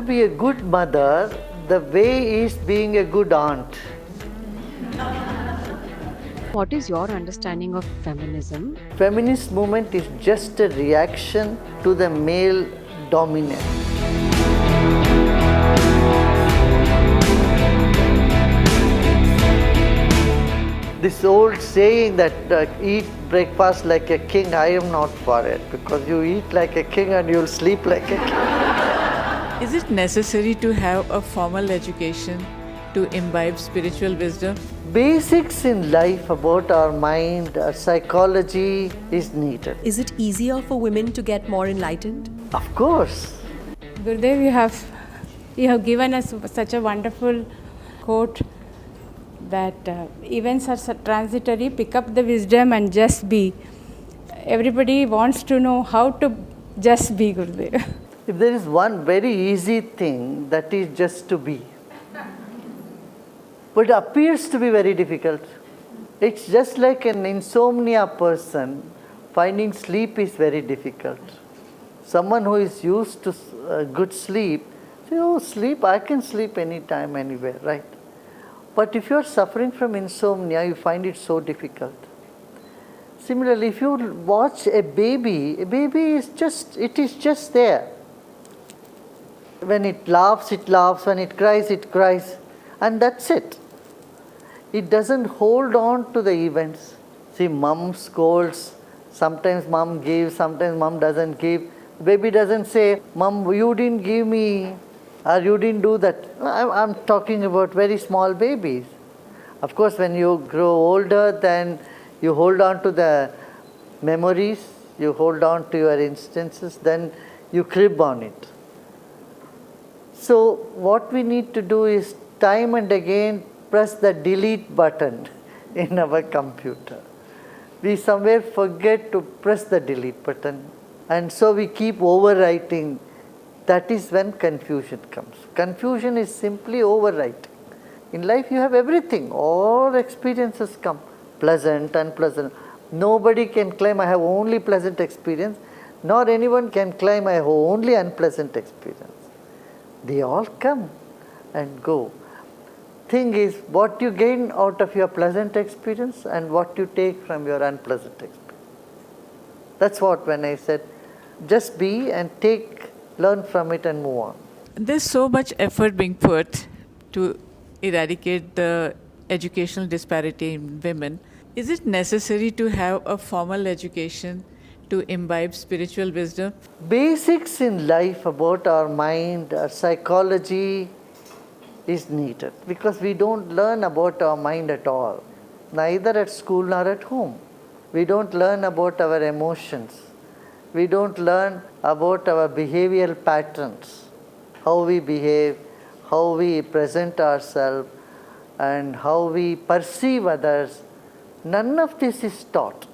be a good mother the way is being a good aunt. What is your understanding of feminism? Feminist movement is just a reaction to the male dominance. This old saying that eat breakfast like a king, I am not for it, because you eat like a king and you'll sleep like a king. Is it necessary to have a formal education to imbibe spiritual wisdom? Basics in life about our mind, our psychology is needed. Is it easier for women to get more enlightened? Of course. Gurudev, you have given us such a wonderful quote that events are transitory, pick up the wisdom and just be. Everybody wants to know how to just be, Gurudev. If there is one very easy thing, that is just to be. But it appears to be very difficult. It's just like an insomnia person, finding sleep is very difficult. Someone who is used to good sleep, say, oh, sleep, I can sleep anytime, anywhere, right? But if you are suffering from insomnia, you find it so difficult. Similarly, if you watch a baby is just there. When it laughs, when it cries, and that's it. It doesn't hold on to the events. See, mom scolds, sometimes mom gives, sometimes mom doesn't give. Baby doesn't say, Mom, you didn't give me, or you didn't do that. I'm talking about very small babies. Of course, when you grow older, then you hold on to the memories, you hold on to your instances, then you crib on it. So what we need to do is time and again press the delete button in our computer. We somewhere forget to press the delete button, and so we keep overwriting. That is when confusion comes. Confusion is simply overwriting. In life you have everything, all experiences come, pleasant, unpleasant. Nobody can claim I have only pleasant experience, nor anyone can claim I have only unpleasant experience. They all come and go. Thing is, what you gain out of your pleasant experience and what you take from your unpleasant experience. That's what when I said, just be and learn from it and move on. There's so much effort being put to eradicate the educational disparity in women. Is it necessary to have a formal education to imbibe spiritual wisdom? Basics in life about our mind, our psychology is needed, because we don't learn about our mind at all, neither at school nor at home. We don't learn about our emotions. We don't learn about our behavioral patterns, how we behave, how we present ourselves, and how we perceive others. None of this is taught.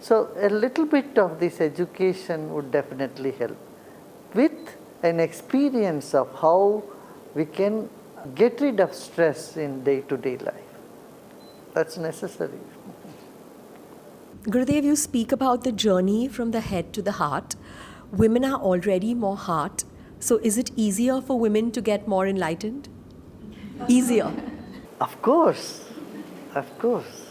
So a little bit of this education would definitely help, with an experience of how we can get rid of stress in day-to-day life. That's necessary. Gurudev, you speak about the journey from the head to the heart. Women are already more heart. So is it easier for women to get more enlightened? Easier? Of course. Of course.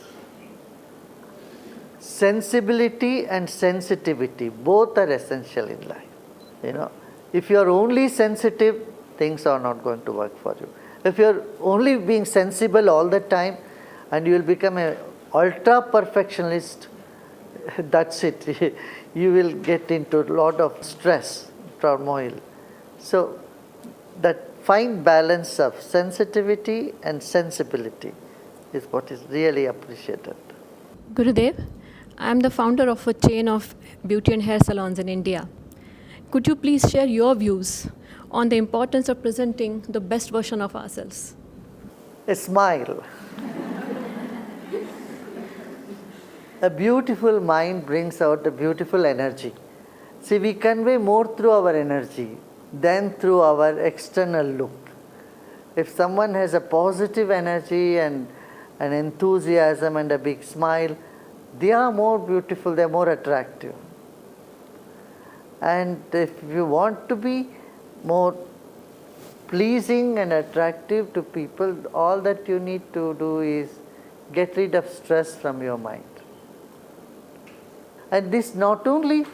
Sensibility and sensitivity, both are essential in life. If you are only sensitive, things are not going to work for you. If you are only being sensible all the time, and you will become an ultra-perfectionist, that's it. You will get into a lot of stress, turmoil. So that fine balance of sensitivity and sensibility is what is really appreciated. Gurudev, I am the founder of a chain of beauty and hair salons in India. Could you please share your views on the importance of presenting the best version of ourselves? A smile. A beautiful mind brings out a beautiful energy. See, we convey more through our energy than through our external look. If someone has a positive energy and an enthusiasm and a big smile, they are more beautiful, they are more attractive. And if you want to be more pleasing and attractive to people, all that you need to do is get rid of stress from your mind. And this not only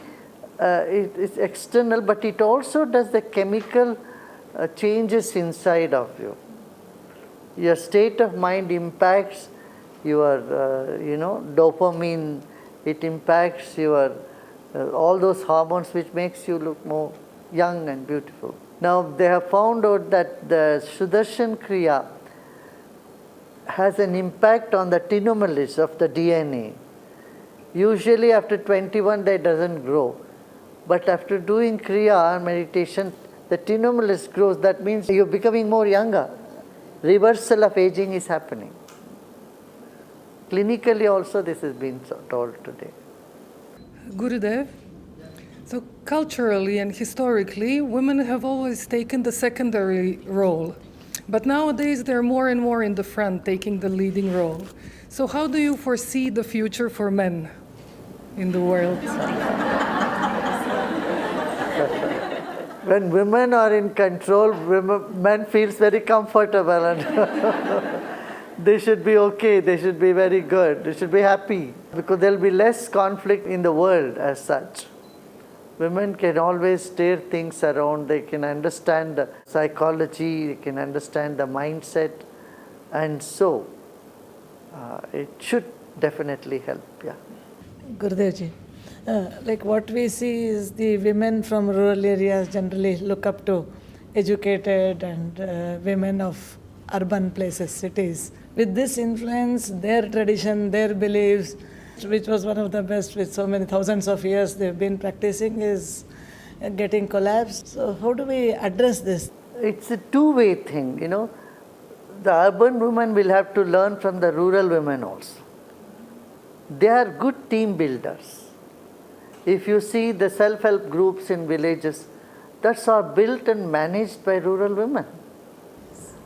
it is external, but it also does the chemical changes inside of you. Your state of mind impacts your, dopamine. It impacts your all those hormones which makes you look more young and beautiful. Now they have found out that the Sudarshan Kriya has an impact on the telomeres of the DNA. Usually after 21 that doesn't grow. But after doing Kriya meditation, the telomeres grows. That means you're becoming more younger. Reversal of aging is happening. Clinically also this has been told today. Gurudev, so culturally and historically, women have always taken the secondary role. But nowadays they're more and more in the front, taking the leading role. So how do you foresee the future for men in the world? When women are in control, men feels very comfortable and they should be okay, they should be very good, they should be happy, because there will be less conflict in the world as such. Women can always steer things around, they can understand the psychology, they can understand the mindset, and so it should definitely help. Yeah. Gurudevji, like what we see is the women from rural areas generally look up to educated and women of urban places, cities. With this influence, their tradition, their beliefs, which was one of the best with so many thousands of years they've been practicing, is getting collapsed. So how do we address this? It's a two-way thing, The urban women will have to learn from the rural women also. They are good team builders. If you see the self-help groups in villages, that's are built and managed by rural women.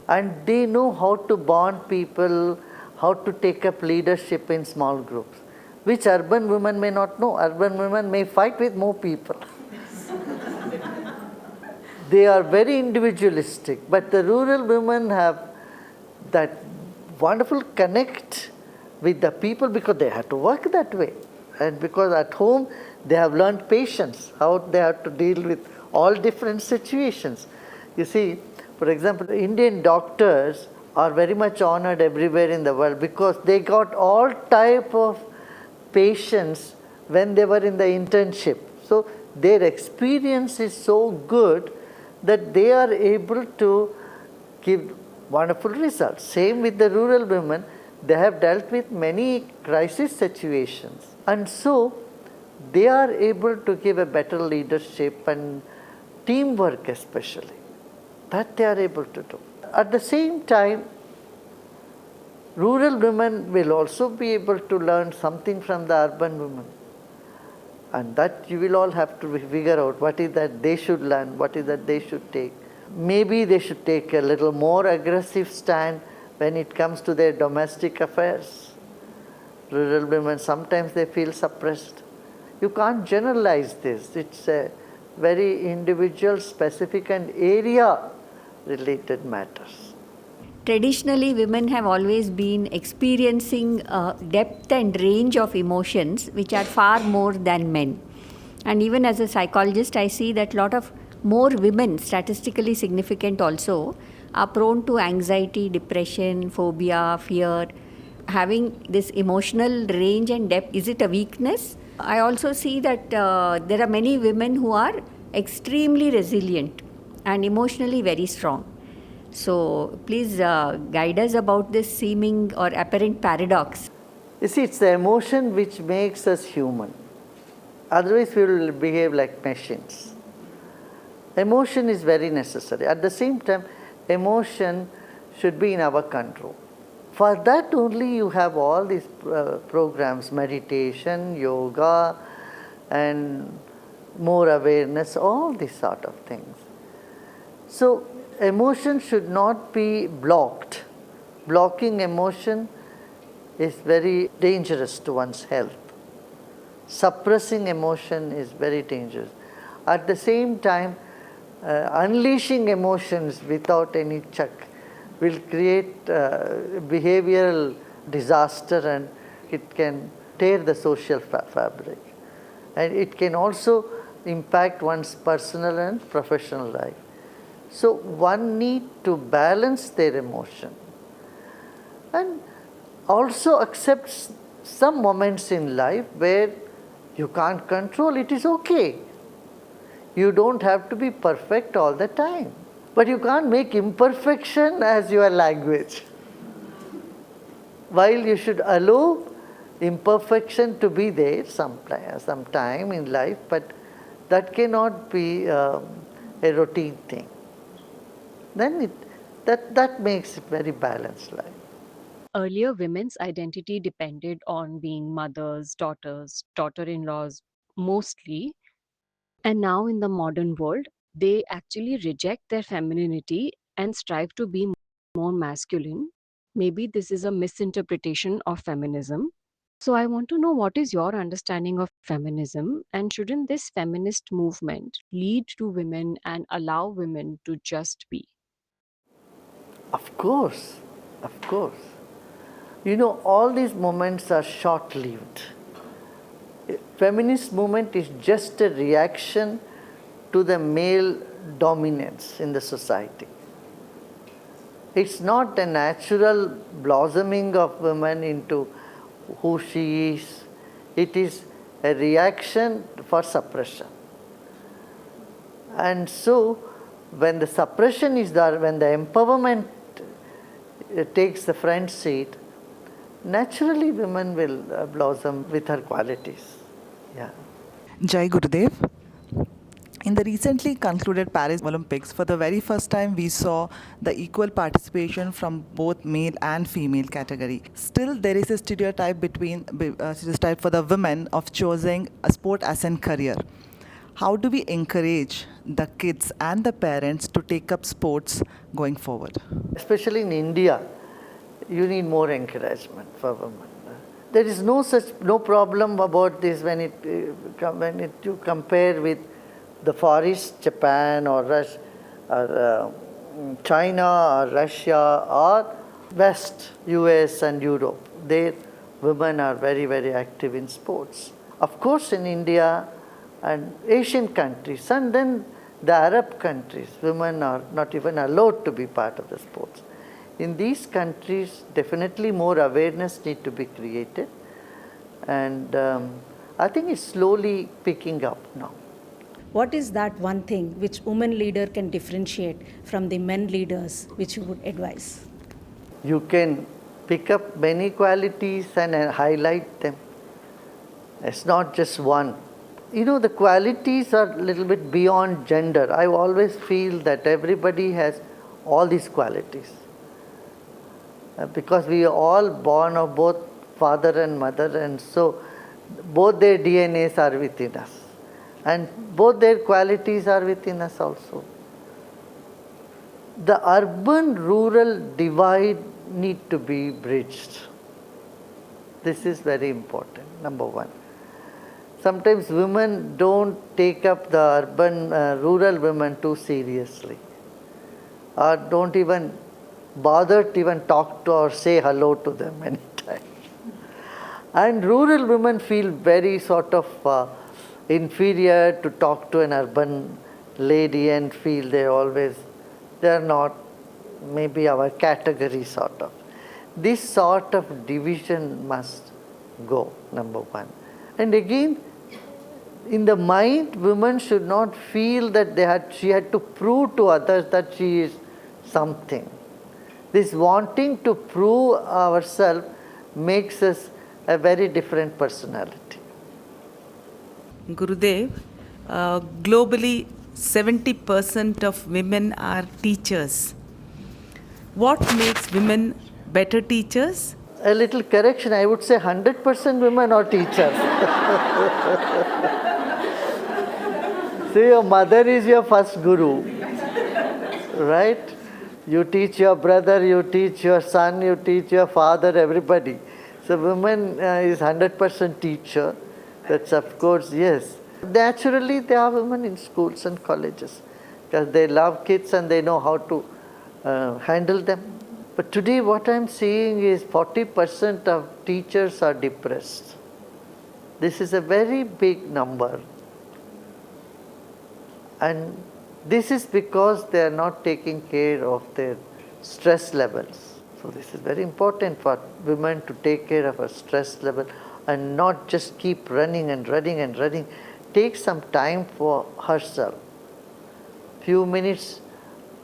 And they know how to bond people, how to take up leadership in small groups, which urban women may not know. Urban women may fight with more people. They are very individualistic, but the rural women have that wonderful connect with the people because they have to work that way. And because at home they have learned patience, how they have to deal with all different situations. You see, for example, Indian doctors are very much honored everywhere in the world because they got all type of patients when they were in the internship. So their experience is so good that they are able to give wonderful results. Same with the rural women, they have dealt with many crisis situations. And so they are able to give a better leadership and teamwork especially. That they are able to do. At the same time, rural women will also be able to learn something from the urban women. And that you will all have to figure out what is that they should learn, what is that they should take. Maybe they should take a little more aggressive stand when it comes to their domestic affairs. Rural women, sometimes they feel suppressed. You can't generalize this. It's a very individual, specific and area-related matters. Traditionally, women have always been experiencing depth and range of emotions which are far more than men. And even as a psychologist, I see that a lot of more women, statistically significant also, are prone to anxiety, depression, phobia, fear. Having this emotional range and depth, is it a weakness? I also see that there are many women who are extremely resilient and emotionally very strong. So please guide us about this seeming or apparent paradox. You see, it's the emotion which makes us human. Otherwise, we will behave like machines. Emotion is very necessary. At the same time, emotion should be in our control. For that only you have all these programs, meditation, yoga, and more awareness, all these sort of things. So emotion should not be blocked. Blocking emotion is very dangerous to one's health. Suppressing emotion is very dangerous. At the same time, unleashing emotions without any check will create behavioral disaster, and it can tear the social fabric. And it can also impact one's personal and professional life. So one need to balance their emotion and also accept some moments in life where you can't control. It is okay. You don't have to be perfect all the time. But you can't make imperfection as your language. While you should allow imperfection to be there sometime in life, but that cannot be a routine thing. Then that makes it very balanced life. Earlier, women's identity depended on being mothers, daughters, daughter in laws mostly. And now, in the modern world, they actually reject their femininity and strive to be more masculine. Maybe this is a misinterpretation of feminism. So, I want to know, what is your understanding of feminism, and shouldn't this feminist movement lead to women and allow women to just be? Of course, of course. You know, all these moments are short-lived. Feminist movement is just a reaction to the male dominance in the society. It's not a natural blossoming of women into who she is. It is a reaction for suppression. And so, when the suppression is there, when the empowerment takes the front seat, naturally women will blossom with her qualities. Yeah. Jai Gurudev. In the recently concluded Paris Olympics, for the very first time we saw the equal participation from both male and female category. Still, there is a stereotype for the women of choosing a sport as a career. How do we encourage the kids and the parents to take up sports going forward? Especially in India, you need more encouragement for women. There is no problem about this when you compare with the Far East, Japan or China or Russia or West, US and Europe. There, women are very, very active in sports. Of course, in India and Asian countries, and then the Arab countries, women are not even allowed to be part of the sports. In these countries, definitely more awareness need to be created, and I think it's slowly picking up now. What is that one thing which women leader can differentiate from the men leaders, which you would advise? You can pick up many qualities and highlight them. It's not just one. You know, the qualities are a little bit beyond gender. I always feel that everybody has all these qualities. Because we are all born of both father and mother, and so both their DNAs are within us. And both their qualities are within us also. The urban-rural divide need to be bridged. This is very important, number one. Sometimes women don't take up the rural women too seriously, or don't even bother to even talk to or say hello to them anytime. And rural women feel very sort of inferior to talk to an urban lady and feel they are not maybe our category sort of. This sort of division must go, number one. And again, in the mind, women should not feel that she had to prove to others that she is something. This wanting to prove ourselves makes us a very different personality. Gurudev, globally 70% of women are teachers. What makes women better teachers? A little correction, I would say 100% women are teachers. See, your mother is your first guru, right? You teach your brother, you teach your son, you teach your father, everybody. So women is 100% teacher. That's of course, yes. Naturally, there are women in schools and colleges. because they love kids and they know how to handle them. But today what I'm seeing is 40% of teachers are depressed. This is a very big number. And this is because they are not taking care of their stress levels. So this is very important for women to take care of her stress level and not just keep running and running and running. Take some time for herself. Few minutes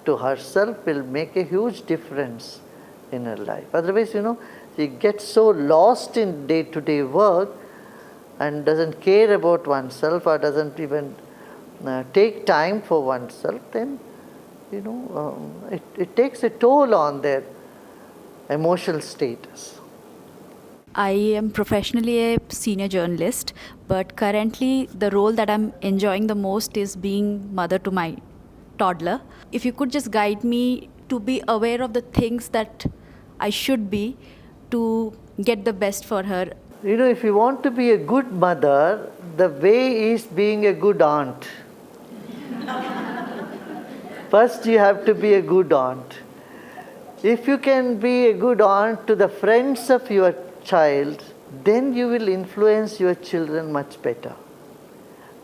to herself will make a huge difference in her life. Otherwise, she gets so lost in day-to-day work and doesn't care about oneself or doesn't even take time for oneself, then it takes a toll on their emotional status. I am professionally a senior journalist, but currently the role that I'm enjoying the most is being mother to my toddler. If you could just guide me to be aware of the things that I should be to get the best for her. If you want to be a good mother, the way is being a good aunt. First, you have to be a good aunt. If you can be a good aunt to the friends of your child, then you will influence your children much better.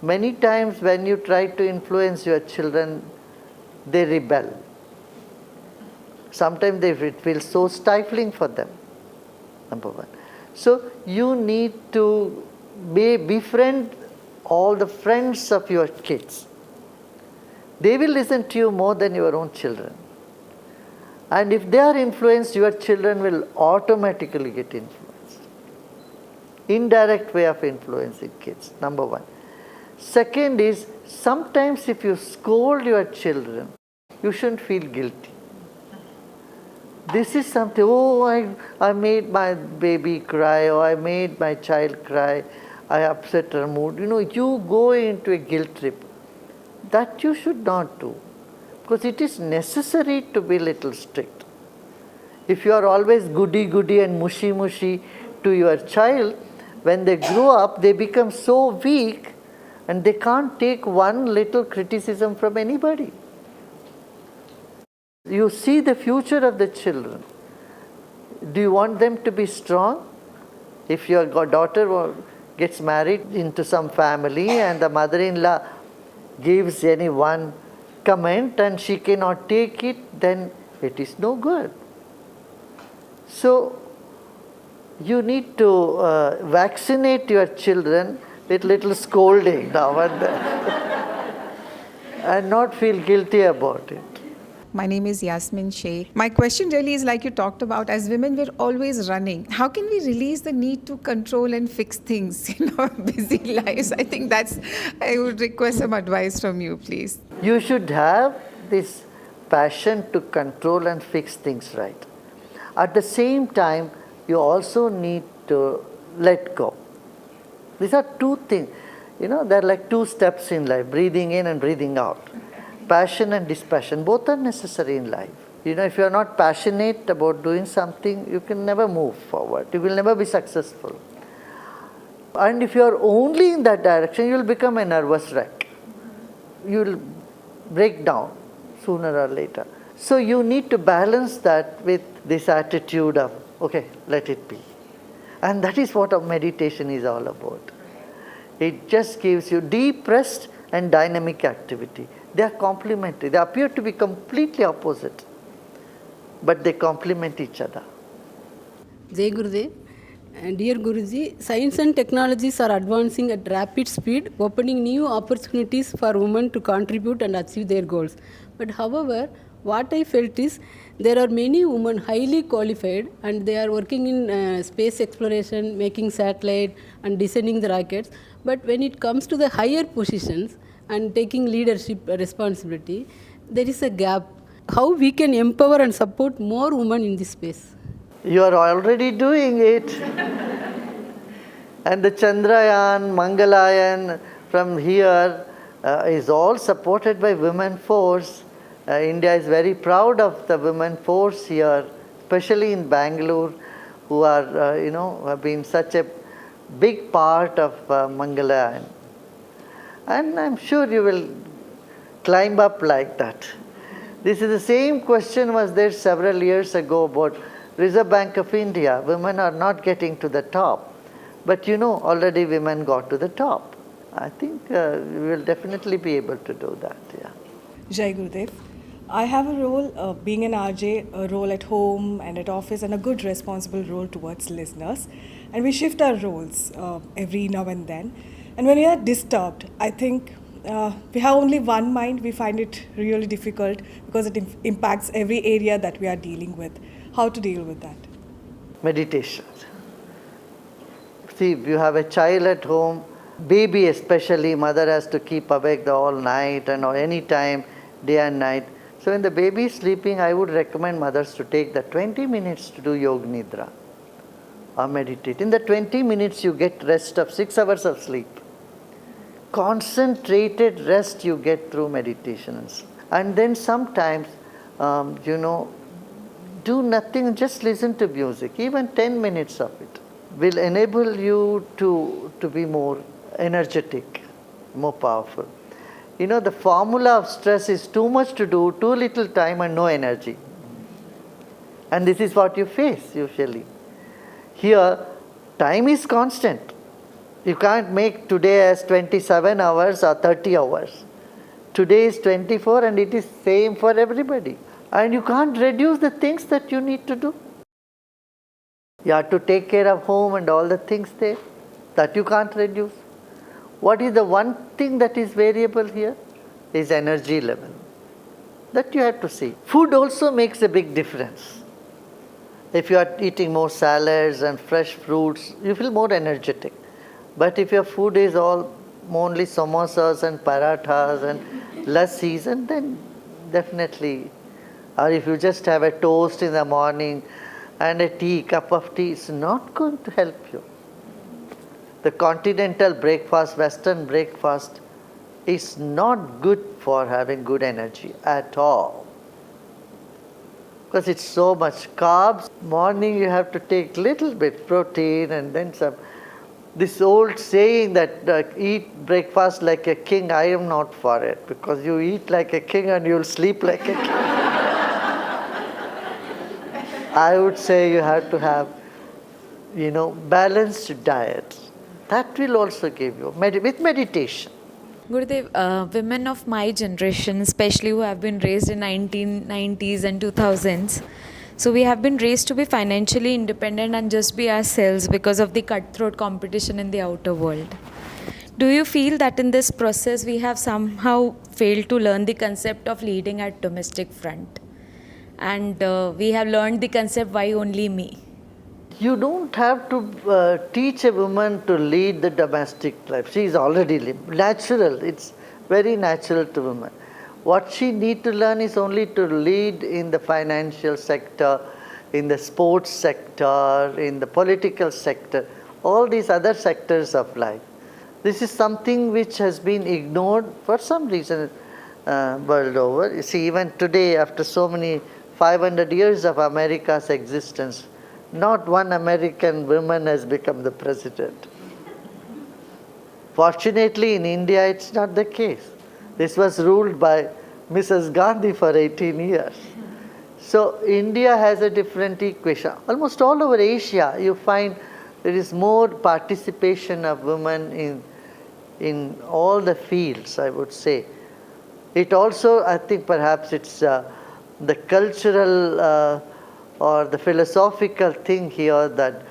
Many times when you try to influence your children, they rebel. Sometimes it feels so stifling for them, number one. So you need to befriend all the friends of your kids. They will listen to you more than your own children. And if they are influenced, your children will automatically get influenced. Indirect way of influencing kids, number one. Second is, sometimes if you scold your children, you shouldn't feel guilty. This is something, I made my baby cry, or I made my child cry, I upset her mood. You go into a guilt trip. That you should not do, because it is necessary to be a little strict. If you are always goody-goody and mushy-mushy to your child, when they grow up, they become so weak and they can't take one little criticism from anybody. You see the future of the children. Do you want them to be strong? If your daughter gets married into some family and the mother-in-law gives any one comment and she cannot take it, then it is no good. So you need to vaccinate your children with little scolding now and then and not feel guilty about it. My name is Yasmin Sheikh. My question really is, like you talked about, as women, we're always running. How can we release the need to control and fix things in our busy lives? I think I would request some advice from you, please. You should have this passion to control and fix things right. At the same time, you also need to let go. These are two things. They're like two steps in life, breathing in and breathing out. Passion and dispassion, both are necessary in life. If you are not passionate about doing something, you can never move forward. You will never be successful. And if you are only in that direction, you will become a nervous wreck. You will break down sooner or later. So you need to balance that with this attitude of, okay, let it be. And that is what our meditation is all about. It just gives you deep rest and dynamic activity. They are complementary. They appear to be completely opposite, but they complement each other. Jai Gurudev. And dear Guruji, science and technologies are advancing at rapid speed, opening new opportunities for women to contribute and achieve their goals. But however, what I felt is there are many women highly qualified and they are working in space exploration, making satellite and designing the rockets. But when it comes to the higher positions and taking leadership responsibility, there is a gap. How we can empower and support more women in this space? You are already doing it. And the Chandrayaan, Mangalayan from here is all supported by women force. India is very proud of the women force here, especially in Bengaluru, who are, have been such a big part of Mangalayan. And I'm sure you will climb up like that. This is the same question was there several years ago about Reserve Bank of India. Women are not getting to the top. But already women got to the top. I think we will definitely be able to do that, yeah. Jai Gurudev. I have a role, being an RJ, a role at home and at office, and a good responsible role towards listeners. And we shift our roles every now and then. And when we are disturbed, I think we have only one mind. We find it really difficult because it impacts every area that we are dealing with. How to deal with that? Meditation. See, if you have a child at home, baby especially, mother has to keep awake the whole night and any time, day and night. So when the baby is sleeping, I would recommend mothers to take the 20 minutes to do Yoga Nidra or meditate. In the 20 minutes, you get rest of 6 hours of sleep. Concentrated rest you get through meditations. And then sometimes, do nothing, just listen to music. Even 10 minutes of it will enable you to be more energetic, more powerful. The formula of stress is too much to do, too little time and no energy. And this is what you face usually. Here, time is constant. You can't make today as 27 hours or 30 hours. Today is 24 and it is same for everybody. And you can't reduce the things that you need to do. You have to take care of home and all the things there that you can't reduce. What is the one thing that is variable here? Is energy level. That you have to see. Food also makes a big difference. If you are eating more salads and fresh fruits, you feel more energetic. But if your food is all only samosas and parathas and lassis, and then definitely, or if you just have a toast in the morning and a cup of tea, it's not going to help you. The continental breakfast, Western breakfast, is not good for having good energy at all. Because it's so much carbs. Morning you have to take little bit protein and then some. This old saying that eat breakfast like a king, I am not for it. Because you eat like a king and you'll sleep like a king. I would say you have to have, balanced diet. That will also give you, with meditation. Gurudev, women of my generation, especially who have been raised in 1990s and 2000s, so we have been raised to be financially independent and just be ourselves because of the cutthroat competition in the outer world. Do you feel that in this process we have somehow failed to learn the concept of leading at domestic front? And we have learned the concept, why only me? You don't have to teach a woman to lead the domestic life. She is already natural. It's very natural to women. What she needs to learn is only to lead in the financial sector, in the sports sector, in the political sector, all these other sectors of life. This is something which has been ignored for some reason world over. You see, even today, after so many 500 years of America's existence, not one American woman has become the president. Fortunately, in India, it's not the case. This was ruled by Mrs. Gandhi for 18 years. So India has a different equation. Almost all over Asia, you find there is more participation of women in all the fields, I would say. It also, I think perhaps it's the cultural or the philosophical thing here that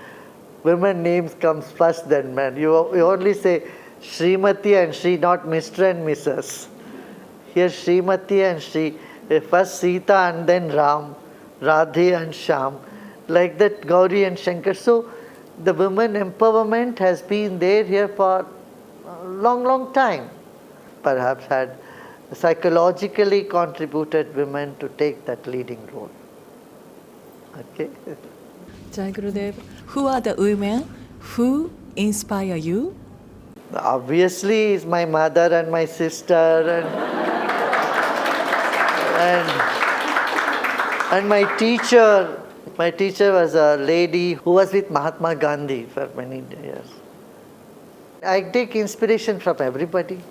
women names comes first than men. You only say Srimati and Shri, not Mr. and Mrs. Here Srimati and Shri, first Sita and then Ram, Radhe and Sham, like that Gauri and Shankar. So the women empowerment has been there here for a long, long time. Perhaps had psychologically contributed women to take that leading role. Okay. Jai Gurudev, who are the women who inspire you? Obviously, it's my mother and my sister and my teacher. My teacher was a lady who was with Mahatma Gandhi for many years. I take inspiration from everybody.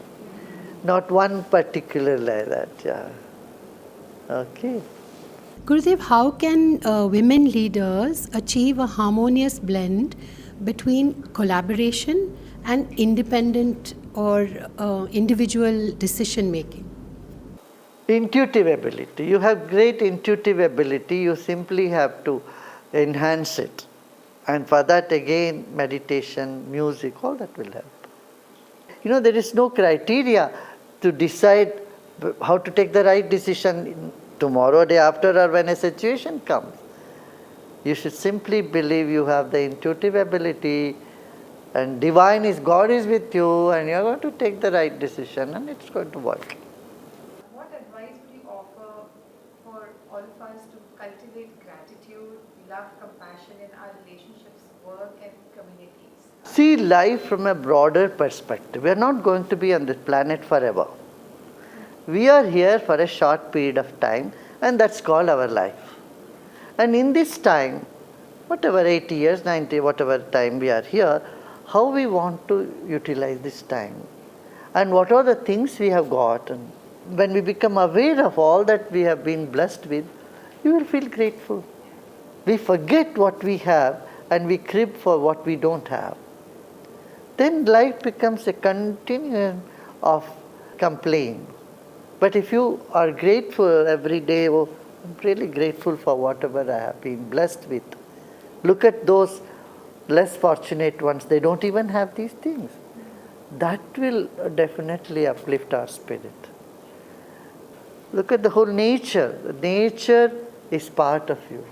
not one particular like that. Yeah. Okay. Gurudev, how can women leaders achieve a harmonious blend between collaboration and independent or individual decision making? Intuitive ability. You have great intuitive ability, you simply have to enhance it. And for that, again, meditation, music, all that will help. There is no criteria to decide how to take the right decision tomorrow, day after, or when a situation comes. You should simply believe you have the intuitive ability, and God is with you, and you are going to take the right decision, and it's going to work. What advice would you offer for all of us to cultivate gratitude, love, compassion in our relationships, work, and communities? See life from a broader perspective. We are not going to be on this planet forever. We are here for a short period of time, and that's called our life. And in this time, whatever 80 years, 90, whatever time we are here, how we want to utilize this time. And what are the things we have got. And when we become aware of all that we have been blessed with, you will feel grateful. We forget what we have and we crib for what we don't have. Then life becomes a continuum of complaint. But if you are grateful every day, oh, I'm really grateful for whatever I have been blessed with. Look at those less fortunate ones, they don't even have these things. That will definitely uplift our spirit. Look at the whole nature. Nature is part of you.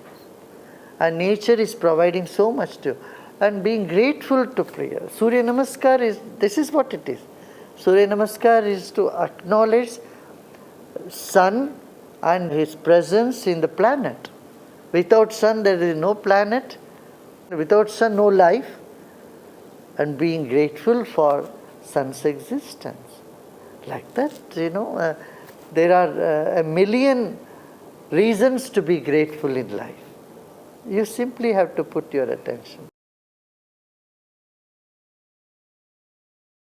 And nature is providing so much to you. And being grateful to prayer. Surya Namaskar this is what it is. Surya Namaskar is to acknowledge sun and his presence in the planet. Without sun, there is no planet. Without sun, no life. And being grateful for sun's existence. Like that, there are a million reasons to be grateful in life. You simply have to put your attention.